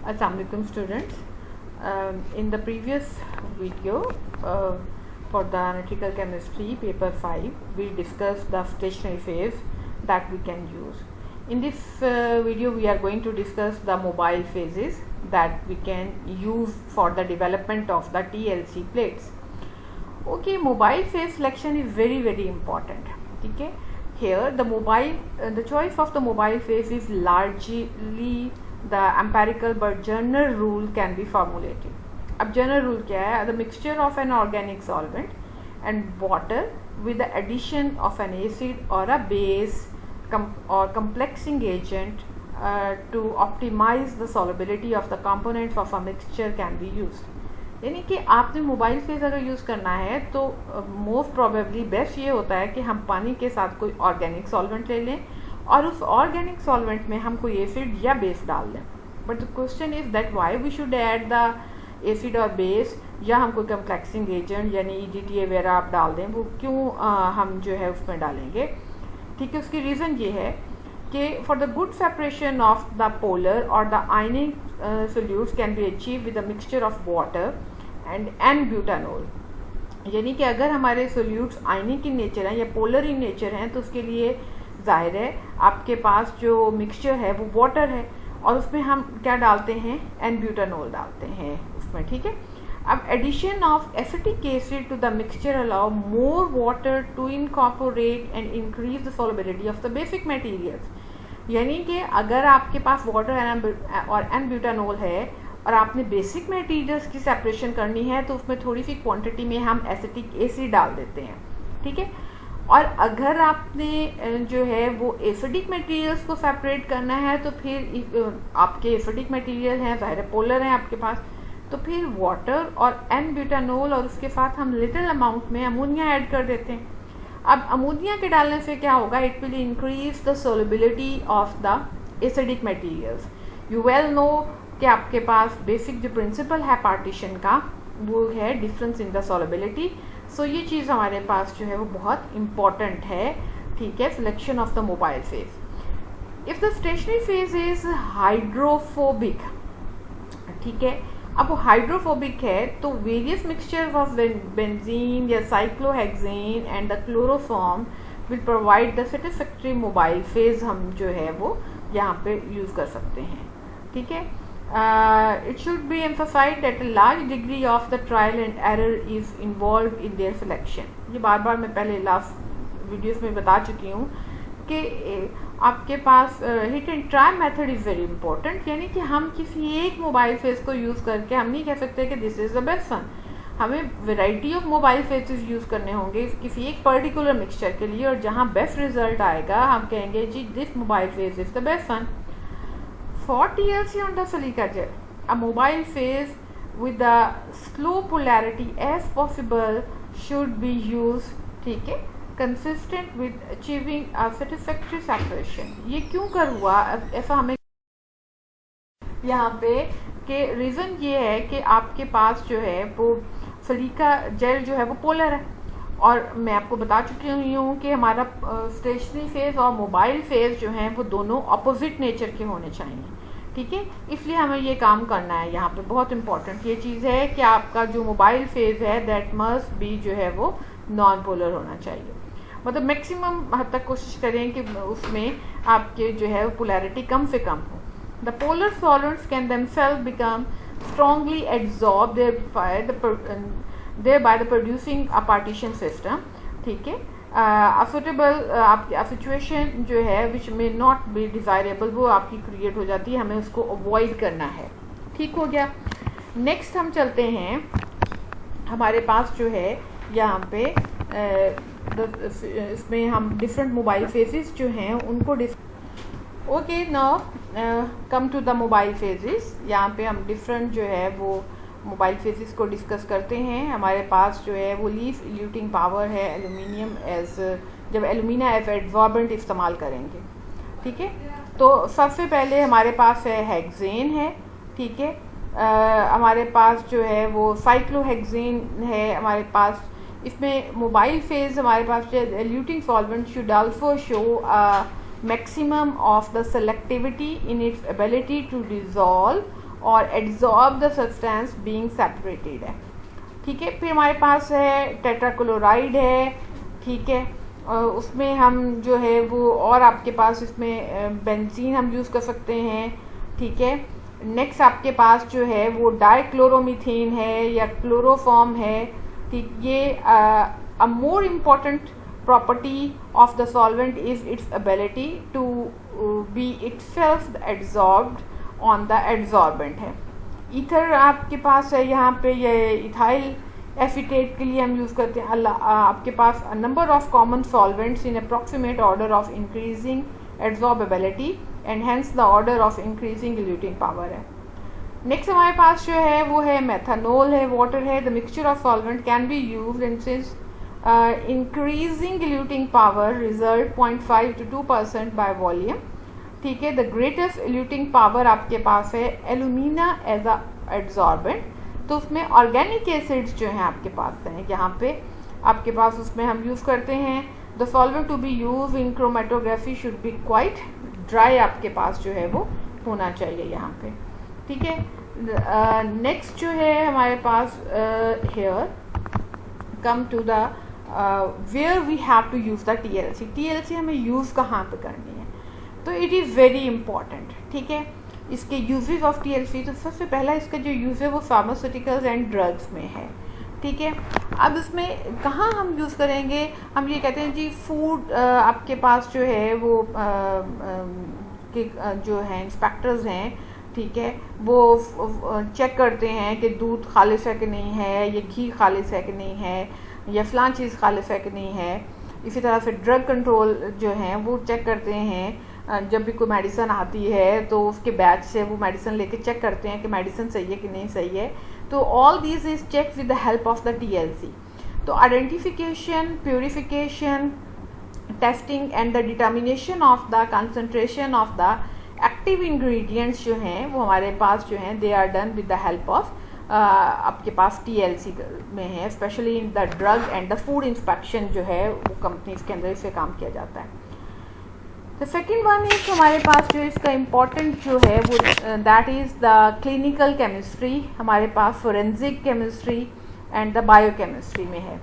Assalamualaikum students. In the previous video for the analytical chemistry paper 5 we discussed the stationary phase that we can use. In this video we are going to discuss the mobile phases that we can use for the development of the TLC plates. Okay, mobile phase selection is very important. Okay, here the choice of the mobile phase is largely the empirical but general rule can be formulated. अब general rule क्या है? The mixture of an organic solvent and water with the addition of an acid or a base or complexing agent to optimize the solubility of the components of a mixture can be used. यानी कि आपने mobile phase अगर use करना है तो most probably best ये होता है कि हम पानी के साथ कोई ऑर्गेनिक सॉल्वेंट ले लें और उस ऑर्गेनिक सॉल्वेंट में हम कोई एसिड या बेस डाल दें. But the question is that why we should add the acid और बेस, या हम कोई कम्प्लेक्सिंग एजेंट यानी EDTA वगैरह आप डाल दें, वो क्यों हम जो है उसमें डालेंगे. ठीक है, उसकी रीज़न ये है कि for the good separation of the polar और the ionic solutes can be achieve with the mixture of water and butanol. यानी कि अगर हमारे सोल्यूट्स आयनिक इन नेचर हैं या पोलर इन नेचर हैं तो उसके लिए जाहिर है आपके पास जो मिक्सचर है वो वाटर है और उसमें हम क्या डालते हैं, एन ब्यूटानोल डालते हैं उसमें. ठीक है, अब addition of acetic acid to the mixture allow more water to incorporate and increase the solubility of the basic materials. यानी कि अगर आपके पास वाटर और एन ब्यूटानोल है और आपने बेसिक मटेरियल्स की सेपरेशन करनी है तो उसमें थोड़ी सी क्वांटिटी में हम एसिटिक एसिड डाल देते हैं. ठीक है, और अगर आपने जो है वो एसिडिक मटेरियल्स को सेपरेट करना है तो फिर आपके एसिडिक मटेरियल हैं, ज़ाहिर पोलर हैं आपके पास, तो फिर वाटर और एन ब्यूटानोल और उसके साथ हम लिटिल अमाउंट में अमोनिया ऐड कर देते हैं. अब अमोनिया के डालने से क्या होगा, it will increase the solubility of the acidic materials. You well know कि आपके पास बेसिक जो प्रिंसिपल है पार्टीशन का वो है difference in the solubility. So ये चीज़ हमारे पास जो है वो बहुत इम्पॉर्टेंट है. ठीक है, selection of the mobile phase. If the stationary phase is hydrophobic, ठीक है, अब वो हाइड्रोफोबिक है तो वेरियस मिक्सचर ऑफ बेंजीन या cyclohexane and the chloroform will provide the satisfactory mobile phase. हम जो है वो यहाँ पे यूज़ कर सकते हैं. ठीक है, it should be emphasized that a large degree of the trial and error is involved in their selection. ये बार बार मैं पहले लास्ट वीडियोस में बता चुकी हूँ कि आपके पास hit and try method is very important. यानी कि हम किसी एक मोबाइल फेज को यूज़ करके हम नहीं कह सकते कि this is the best one. हमें variety of mobile phases use करने होंगे किसी एक पर्टिकुलर मिक्सचर के लिए, और जहाँ बेस्ट रिजल्ट आएगा हम कहेंगे जी this mobile phase is the best one. For TLC on the silica gel, a mobile phase with the slow polarity as possible should be used. ठीक है, consistent with achieving a satisfactory separation. ये क्यों कर हुआ ऐसा हमें यहाँ पे कि रीज़न ये है कि आपके पास जो है वो सलीका जेल जो है वो पोलर है, और मैं आपको बता चुकी हूँ कि हमारा स्टेशनरी फेज और मोबाइल फेज जो हैं वो दोनों अपोजिट नेचर के होने चाहिए. ठीक है, इसलिए हमें ये काम करना है. यहाँ पे बहुत इंपॉर्टेंट ये चीज़ है कि आपका जो मोबाइल फेज है दैट मस्ट बी जो है वो नॉन पोलर होना चाहिए. मतलब मैक्सिमम हद तक कोशिश करें कि उसमें आपके जो है पोलैरिटी कम से कम हो. The polar solvents can themselves become strongly absorb thereby the producing a partition system. ठीक है, सुटेबल आपकी सिचुएशन जो है विच में नॉट बी डिज़ायरेबल वो आपकी क्रिएट हो जाती है. हमें उसको अवॉइड करना है. ठीक हो गया. नेक्स्ट हम चलते हैं, हमारे पास जो है यहाँ पे इसमें हम डिफरेंट मोबाइल फेजेस जो हैं उनको okay now come to the mobile phases. यहाँ पे हम डिफरेंट जो है वो मोबाइल फेजेस को डिस्कस करते हैं. हमारे पास जो है वो लीफ इल्यूटिंग पावर है एल्यूमिनियम एज, जब एल्यूमिना एज एब्जॉर्बेंट इस्तेमाल करेंगे. ठीक है, तो सबसे पहले हमारे पास है हेक्सेन है. ठीक है, हमारे पास जो है वो साइक्लोहेक्सेन है. हमारे पास इसमें मोबाइल फेज हमारे पास जो eluting solvent should also show maximum of the selectivity in its ability to dissolve और adsorb the substance being separated है। ठीक है, फिर हमारे पास है टेट्राक्लोराइड है। ठीक है, उसमें हम जो है वो, और आपके पास इसमें बेंजीन हम यूज़ कर सकते हैं। ठीक है, नेक्स्ट आपके पास जो है वो डाइक्लोरोमीथेन है या क्लोरोफॉर्म है। ठीक, ये a more important property of the solvent is its ability to be itself adsorbed on the adsorbent है। ईथर आपके पास है, यहाँ पे ये इथाइल एसीटेट के लिए हम यूज़ करते हैं। आपके पास a number of common solvents in approximate order of increasing adsorbability and hence the order of increasing eluting power है। नेक्स्ट हमारे पास जो है वो है मेथानोल है, वाटर है। The mixture of solvent can be used in since increasing eluting power result 0.5 to 2% by volume। ठीक है, द ग्रेटेस्ट eluting power आपके पास है एलुमिना एज अ एड्सॉर्बेंट। तो उसमें ऑर्गेनिक एसिड्स जो हैं आपके पास हैं, यहाँ पे आपके पास उसमें हम यूज़ करते हैं। The solvent to be use in chromatography should be quite dry, आपके पास जो है वो होना चाहिए यहाँ पे। ठीक है, नेक्स्ट जो है हमारे पास here come to the where we have to use the TLC। TLC हमें यूज़ कहाँ पे करनी है, तो इट इज़ वेरी इंपॉर्टेंट। ठीक है, इसके यूजेस ऑफ TLC, तो सबसे पहला इसका जो यूज़ है वो फार्मास्यूटिकल्स एंड ड्रग्स में है। ठीक है, अब इसमें कहाँ हम यूज़ करेंगे, हम ये कहते हैं जी फूड आपके पास जो है वो जो है इंस्पेक्टर्स हैं, ठीक है, वो चेक करते हैं कि दूध खालिस है कि नहीं है, या घी खालिस है कि नहीं है, या फ़लाँ चीज़ खालिस है कि नहीं है। इसी तरह से ड्रग कंट्रोल जो हैं वो चेक करते हैं, जब भी कोई मेडिसिन आती है तो उसके बैच से वो मेडिसिन लेके चेक करते हैं कि मेडिसिन सही है कि नहीं सही है। तो all this is check with the help of the TLC। तो identification, purification, testing and the determination of the concentration of the active ingredients जो हैं वो हमारे पास जो हैं they are done with the help of आपके पास TLC में है। Specially in the drug and the food inspection जो है वो कंपनीज के अंदर इससे काम किया जाता है। द सेकेंड वन इज हमारे पास जो इसका इम्पॉर्टेंट जो है वो that is the clinical chemistry. हमारे पास forensic chemistry and the biochemistry में है।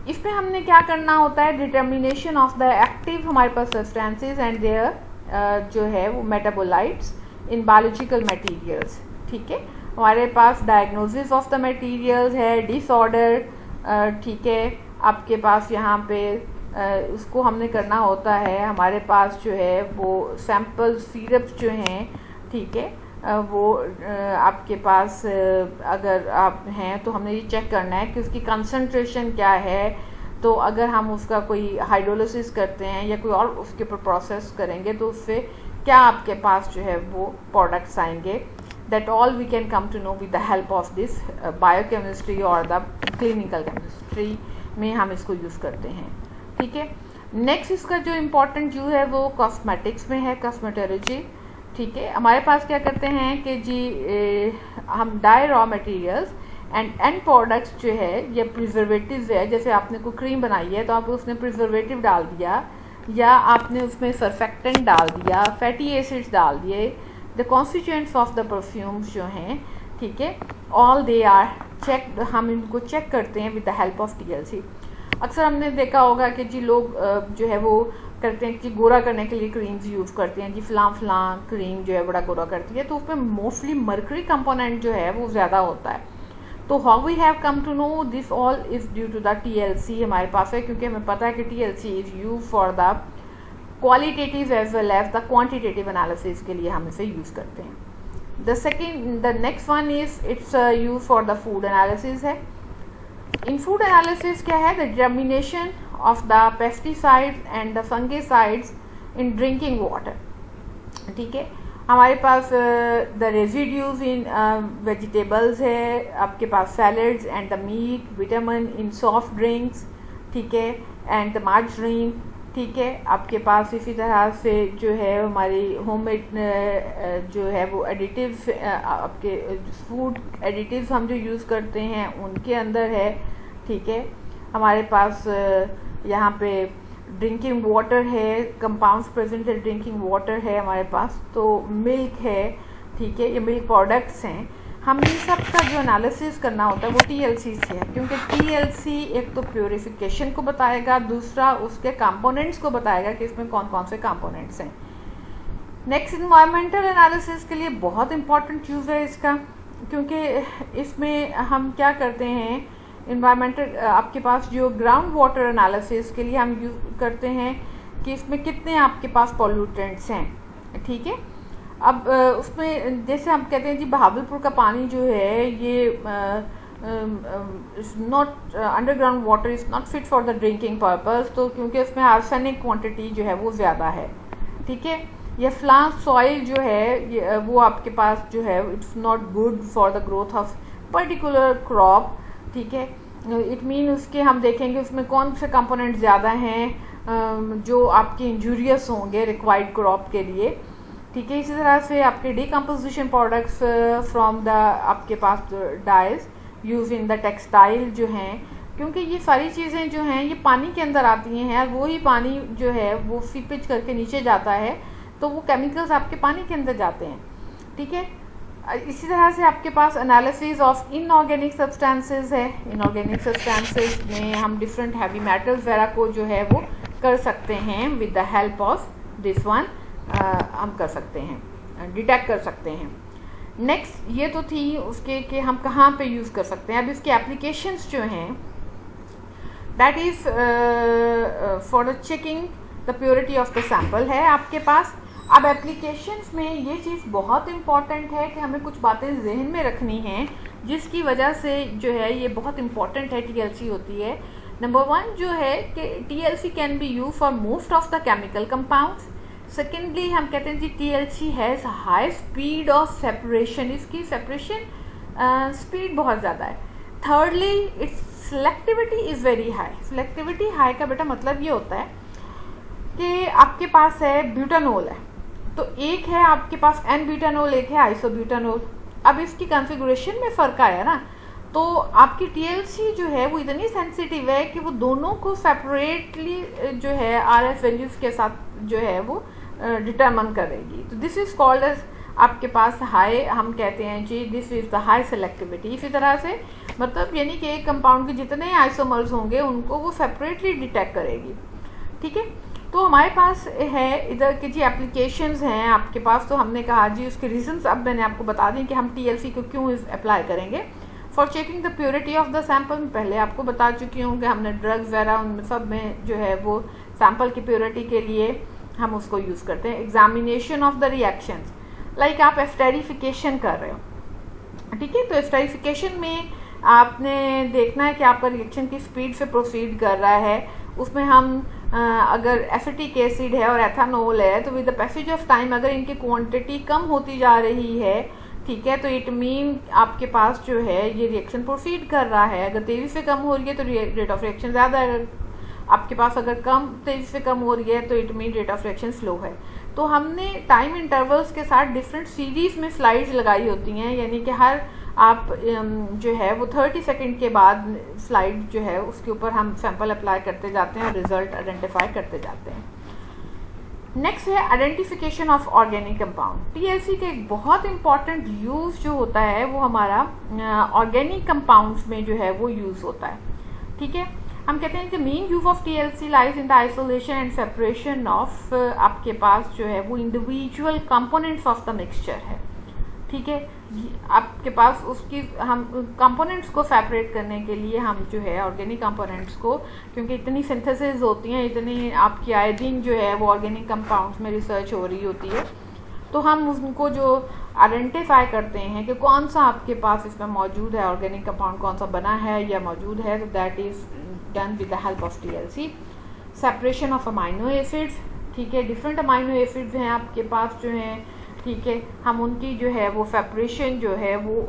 इसमें हमने क्या करना होता है, डिटर्मिनेशन ऑफ द एक्टिव हमारे पास सब्सटेंसेस एंड देयर जो है वो मेटाबोलाइट्स इन बायोलॉजिकल मटेरियल्स। ठीक है, हमारे पास डायग्नोसिस ऑफ द मटेरियल्स है, डिसऑर्डर। ठीक है, आपके पास यहाँ पे उसको हमने करना होता है। हमारे पास जो है वो सैम्पल सिरप्स जो हैं, ठीक है, वो आपके पास अगर आप हैं तो हमने ये चेक करना है कि उसकी कंसंट्रेशन क्या है। तो अगर हम उसका कोई हाइड्रोलिसिस करते हैं या कोई और उसके ऊपर प्रोसेस करेंगे तो उससे क्या आपके पास जो है वो प्रोडक्ट्स आएंगे। That all we can come to know with the help of this biochemistry और द क्लिनिकल केमिस्ट्री में हम इसको यूज़ करते हैं। ठीक है, नेक्स्ट इसका जो इम्पोर्टेंट यूज है वो कॉस्मेटिक्स में है, कॉस्मेटोलॉजी। ठीक है, हमारे पास क्या करते हैं कि जी हम dye raw materials and products जो है या प्रिजर्वेटिव्स है, जैसे आपने कोई क्रीम बनाई है तो आप उसमें प्रिजर्वेटिव डाल दिया या आपने उसमें सरफेक्टेंट डाल दिया, फैटी एसिड्स डाल दिए, the constituents of the perfumes जो हैं, ठीक है, ऑल दे आर चेक, हम इनको चेक करते हैं with the help of TLC। अक्सर हमने देखा होगा कि जी लोग जो है वो करते हैं कि गोरा करने के लिए क्रीम्स यूज़ करते हैं, जी फलां क्रीम जो है बड़ा गोरा करती है, तो उसमें मोस्टली मर्करी कंपोनेंट जो है वो ज़्यादा होता है। तो how we have come to know this all is due to the TLC हमारे पास है, क्योंकि हमें पता है कि TLC is use for the qualitative as well as the quantitative analysis के लिए हम इसे यूज़ करते हैं। The next one is its use for the food analysis है। इन फूड एनालिसिस क्या है, the determination of the pesticides and the fungicides in drinking water. ठीक है, हमारे पास द रेजिड्यूज इन वेजिटेबल्स है, आपके पास salads and the meat, vitamin in soft drinks, ठीक है, एंड द मार्जरीन। ठीक है, आपके पास इसी तरह से जो है हमारी होममेड जो है वो एडिटिव्स, आपके फूड एडिटिव्स हम जो यूज़ करते हैं उनके अंदर है। ठीक है, हमारे पास यहाँ पे ड्रिंकिंग वाटर है, कंपाउंड्स प्रेजेंट है, ड्रिंकिंग वाटर है हमारे पास, तो मिल्क है, ठीक है, ये मिल्क प्रोडक्ट्स हैं, हम इन सब का जो एनालिसिस करना होता है वो TLC से है, क्योंकि TLC एक तो प्योरिफिकेशन को बताएगा, दूसरा उसके कंपोनेंट्स को बताएगा कि इसमें कौन कौन से कंपोनेंट्स हैं। नेक्स्ट, इन्वायरमेंटल एनालिसिस के लिए बहुत इंपॉर्टेंट यूज़ है इसका, क्योंकि इसमें हम क्या करते हैं, इन्वायरमेंटल आपके पास जो ग्राउंड वाटर एनालिसिस के लिए हम यूज़ करते हैं कि इसमें कितने आपके पास पॉल्यूटेंट्स हैं, ठीक है। अब उसमें जैसे हम कहते हैं जी बहावलपुर का पानी जो है ये is not underground water is not fit for the drinking purpose, तो क्योंकि उसमें आर्सेनिक क्वांटिटी जो है वो ज़्यादा है, ठीक है। ये फ्लान सॉइल जो है वो आपके पास जो है it's not good for the growth of particular crop, ठीक है। इट मीन उसके हम देखेंगे उसमें कौन से कंपोनेंट ज़्यादा हैं जो आपके इंजूरियस होंगे रिक्वायर्ड क्रॉप के लिए, ठीक है। इसी तरह से आपके डिकम्पोजिशन प्रोडक्ट्स फ्रॉम द आपके पास dyes use in the textile जो हैं, क्योंकि ये सारी चीज़ें जो हैं ये पानी के अंदर आती हैं और वही पानी जो है वो सीपेज करके नीचे जाता है, तो वो केमिकल्स आपके पानी के अंदर जाते हैं, ठीक है। इसी तरह से आपके पास एनालिसिस ऑफ इनऑर्गेनिक सब्सटेंसेस है। इनऑर्गेनिक सब्सटेंसेस में हम डिफरेंट हैवी मेटल्स वगैरह को जो है वो कर सकते हैं with the help of this one, हम कर सकते हैं, डिटेक्ट कर सकते हैं। नेक्स्ट, ये तो थी उसके कि हम कहाँ पे यूज़ कर सकते हैं। अब इसके एप्लीकेशंस जो हैं that is for the checking the purity of the sample है आपके पास। अब एप्लीकेशंस में ये चीज़ बहुत इम्पॉर्टेंट है कि हमें कुछ बातें जहन में रखनी हैं जिसकी वजह से जो है ये बहुत इम्पॉर्टेंट है, TLC होती है। नंबर 1 जो है कि TLC can be use for most of the chemical compounds. Secondly हम कहते हैं जी TLC has high speed of separation, इसकी सेपरेशन स्पीड बहुत ज़्यादा है। Thirdly it's selectivity is very high. Selectivity high का बेटा मतलब ये होता है कि आपके पास है ब्यूटानोल है, तो एक है आपके पास एन ब्यूटानोल, एक है आइसोब्यूटानोल। अब इसकी कॉन्फ़िगरेशन में फ़र्क आया ना, तो आपकी TLC जो है वो इतनी सेंसिटिव है कि वो दोनों को सेपरेटली जो है RF वैल्यूज़ के साथ जो है वो डिटरमन करेगी। तो दिस इज़ कॉल्ड एज आपके पास हाई, हम कहते हैं जी this is the high selectivity. इसी तरह से मतलब यानी कि एक कंपाउंड के जितने आइसोमर्स होंगे उनको वो सेपरेटली डिटेक्ट करेगी, ठीक है। तो हमारे पास है इधर के जी एप्लीकेशंस हैं आपके पास, तो हमने कहा जी उसके रीजंस अब मैंने आपको बता दी कि हम TLC को क्यों अप्लाई करेंगे। For checking the purity of the sample, मैं पहले आपको बता चुकी हूँ कि हमने ड्रग्स वगैरह उन सब में जो है वो सैंपल की प्योरिटी के लिए हम उसको यूज़ करते हैं। Examination of the reactions, like आप एस्टेरिफिकेशन कर रहे हो, ठीक है। तो एस्टेरिफिकेशन में आपने देखना है कि आपका रिएक्शन की स्पीड से प्रोसीड कर रहा है। उसमें हम अगर एसिटिक एसिड है और एथानॉल है तो with the passage of time अगर इनकी क्वांटिटी कम होती जा रही है, ठीक है, तो इट मीन आपके पास जो है ये रिएक्शन प्रोसीड कर रहा है। अगर तेज़ी से कम हो रही है तो रेट ऑफ रिएक्शन ज़्यादा है, अगर आपके पास अगर कम तेज़ी से कम हो रही है तो it mean rate of reaction slow है। तो हमने टाइम इंटरवल्स के साथ डिफरेंट सीरीज़ में स्लाइड्स लगाई होती हैं, यानी कि हर आप जो है वो 30 सेकंड के बाद स्लाइड जो है उसके ऊपर हम सैंपल अप्लाई करते जाते हैं और रिजल्ट आइडेंटिफाई करते जाते हैं। नेक्स्ट है identification of organic compound. TLC का एक बहुत इंपॉर्टेंट यूज़ जो होता है वो हमारा ऑर्गेनिक कंपाउंड्स में जो है वो यूज़ होता है, ठीक है। हम कहते हैं कि main use of TLC lies in the isolation and separation of आपके पास जो है वो individual components of the mixture है, ठीक है। आपके पास उसकी हम कंपोनेंट्स को सेपरेट करने के लिए हम जो है ऑर्गेनिक कंपोनेंट्स को, क्योंकि इतनी सिंथेसिस होती हैं, इतनी आपकी आए दिन जो है वो ऑर्गेनिक कंपाउंड्स में रिसर्च हो रही होती है, तो हम उनको जो आइडेंटिफाई करते हैं कि कौन सा आपके पास इसमें मौजूद है, ऑर्गेनिक कंपाउंड कौन सा बना है या मौजूद है, तो that is done with the help of TLC। Separation of amino acids, ठीक है, डिफरेंट अमाइनो एसिड्स हैं आपके पास जो हैं, ठीक है, हम उनकी जो है वो सेपरेशन जो है वो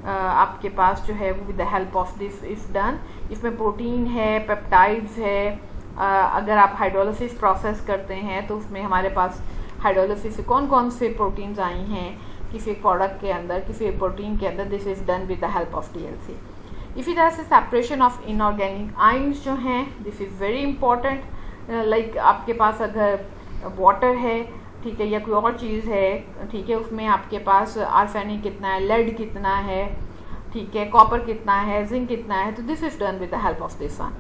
आपके पास जो है वो with the help of this is done. इसमें प्रोटीन है, पेप्टाइड्स है, अगर आप हाइड्रोलिसिस प्रोसेस करते हैं तो उसमें हमारे पास हाइड्रोलिसिस से कौन कौन से प्रोटीन्स आई हैं किसी एक प्रोडक्ट के अंदर, किसी एक प्रोटीन के अंदर, this is done with the help of TLC। इसी तरह से सेपरेशन ऑफ इनऑर्गेनिक आइंस जो हैं, this is very important. Like आपके पास अगर वाटर है ठीक है, या कोई और चीज़ है, ठीक है, उसमें आपके पास आर्सेनिक कितना है, लेड कितना है, ठीक है, कॉपर कितना है, जिंक कितना है, तो this is done with the help of this one.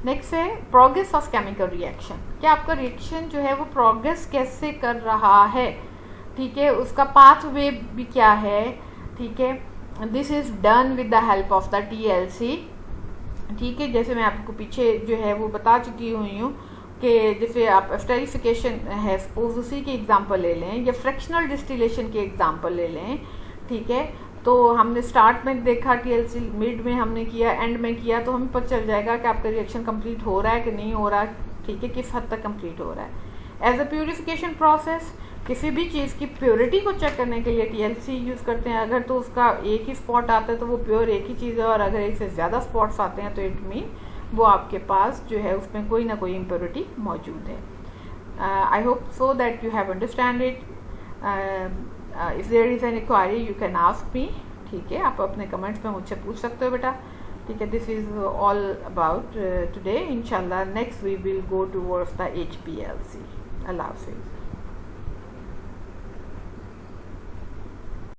Next है प्रोग्रेस ऑफ केमिकल रिएक्शन, क्या आपका रिएक्शन जो है वो प्रोग्रेस कैसे कर रहा है, ठीक है, उसका पाथवे भी क्या है, ठीक है, this is done with the help of the TLC, ठीक है। जैसे मैं आपको पीछे जो है वो बता चुकी हुई हूँ कि जैसे आप स्टेरिफिकेशन है, सपोज उसी के एग्जांपल ले लें, या फ्रैक्शनल डिस्टिलेशन के एग्जांपल ले लें, ठीक है, तो हमने स्टार्ट में देखा TLC, मिड में हमने किया, एंड में किया, तो हमें पता चल जाएगा कि आपका रिएक्शन कंप्लीट हो रहा है कि नहीं हो रहा, ठीक है, किस हद तक कंप्लीट हो रहा है। एज अ प्यूरिफिकेशन प्रोसेस, किसी भी चीज़ की प्योरिटी को चेक करने के लिए TLC यूज़ करते हैं। अगर तो उसका एक ही स्पॉट आता है तो वो प्योर एक ही चीज़ है, और अगर एक से ज़्यादा स्पॉट्स आते हैं तो इट मीन वो आपके पास जो है उसमें कोई ना कोई इम्प्योरिटी मौजूद है। I hope so that you have understand it. If there is any query you can ask me, ठीक है, आप अपने कमेंट्स में मुझसे पूछ सकते हो बेटा, ठीक है। This is all about today. इंशाल्लाह next we will go towards the HPLC। अल्लाह हाफिज़।